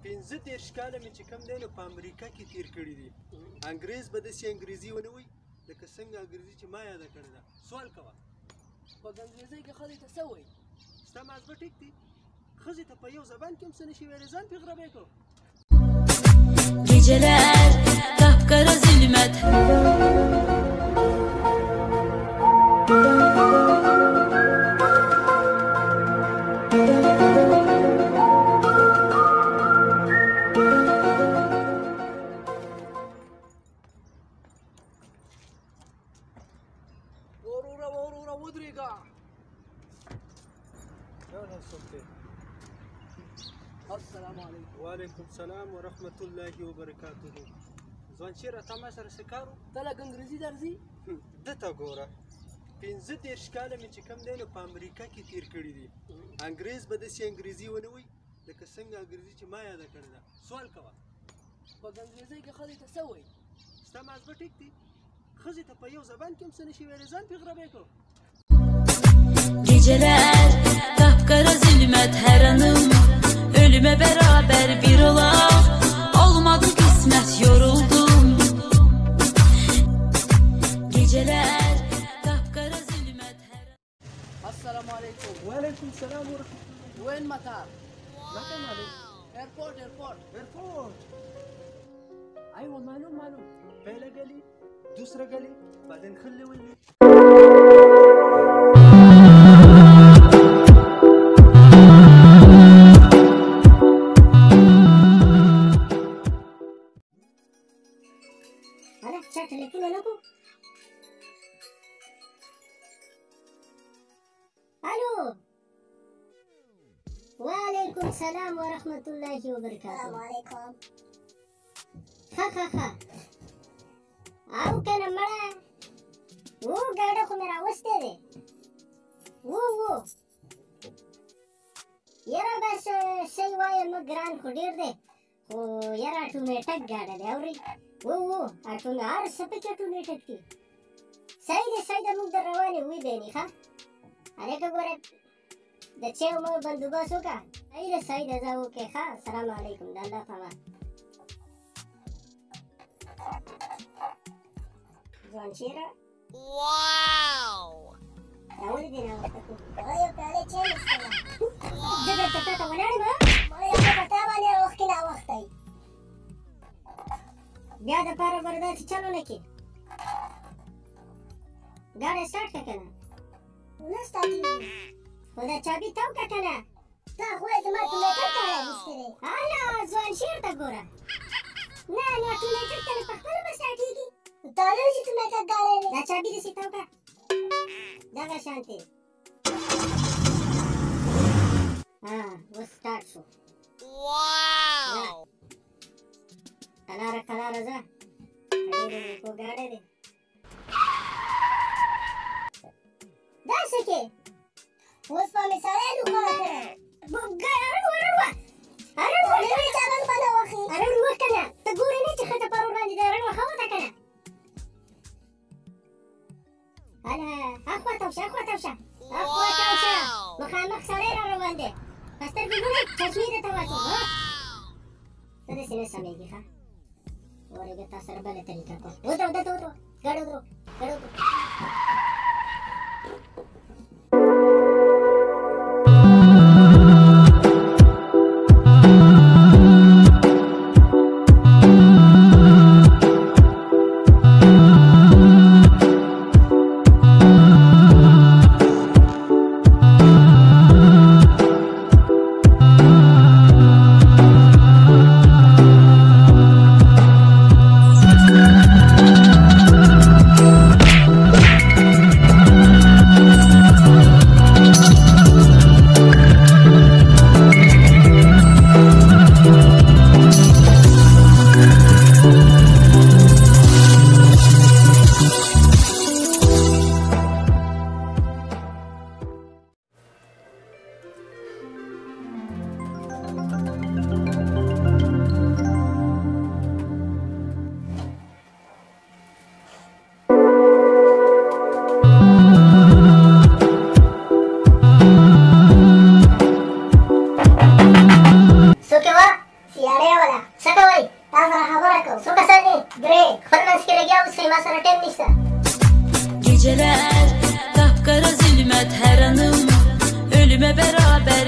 15 کاله مې چې کوم دی نو په امریکا کې تیر کړي دي. انګریز به داسې انګریزي ونه وایي لکه څنګه انګریزي چې ما یاده کړې ده. سوال کوه. په انګریزۍ کې ښځې ته څه وایي؟ ستا مازغه ټیک دي. ښځې ته په یو زبان کې هم څه نشي ویلی، ځان پرې غربی کړو. Geceler kapkara zulmet ورورا ودرېږه. السلام علیکم. وعلیکم السلام ورحمة الله وبرکاته. ځوان چېرې تا ما سره څه کار و؟ ته لږ انګریزي درځي؟ دته ګوره، 15 کاله مې چې کوم دی نو په امریکا کې تیر کړي دي. انګریز به داسې انګریزي ونه وایي لکه څنګه انګریزي چې ما یاده کړې ده. سوال کوه. په انګریزۍ کې ښځې ته څه وایي؟ ستا مازغه ټیک دي. ښځې ته په یو زبان کې هم څه نشي ویلی، ځان پرې غربی کړو. Geceler kapkara zulmet her anım Ölüme beraber bir olak Olmadı kısmet yoruldum Geceler kapkara zulmet her السلام علیکم. وعلیکم السلام ورحمة الله. وين مطار؟ متى معلوم؟ ايرپورट. एयरपोर्ट. ايوه معلوم. पहला गली, दूसरा गली, بعدين خلي ويلي. अरे अच्छा टेलीफोन है ना को الو وعليكم السلام ورحمة الله وبركاته. السلام عليكم. خا او كان مرا वो गाड़ा को मेरा वस्ते दे वो यारा बस सही वाय मगरान को डेर दे ओ यारा तू में टक गाड़ा दे और वो आटू नार सपके तू ने टकती सही दे मुग दरवाने हुई देनी खा अरे का गोरे दचे मो बंदोबस्त होगा सही दे जाओ के खा सलाम अलैकुम दादा फमा जानशीरा Wow أولي دينا وقتكم ويا بتاعي تشيل جبت تاتا ونعمة ويا بتاعي أنا وقتنا وقتي بيا بارا بردات چلو لكي गाड़ी स्टार्ट का करना ना स्टार्ट वदा चाबी ताऊ का करना ता हुए तो मैं तुम्हें कर रहा है इसके हां जवान शेर ता गोरा ना तुम्हें कर कर पकड़ बस स्टार्ट की ताले जी तुम्हें का गाड़ी ना चाबी दे ताऊ का जगह शांति हां वो स्टार्ट शो Wow कलारा जा अरे को गाड़ी दे That's okay. What's for me? Sorry, I don't want to. I don't want to. تقول إني تخت باروران إذا رنوا خواتك أنا. أنا أخوة توشة. مخامخ سرير روان ده. فاستر بيقولي تشميد تواتو. هذا سنة سميجي خا. ورجع تاسر بالة تريكا كو. ودرو. قرودرو. سیاره ولا څه کوئ تاسو سره خبره کوم څو کسان دي درې خپل منځ کې لګیا اوسئ ما سره ټایم نشته Geceler kapkara zulmet her anım ölüme beraber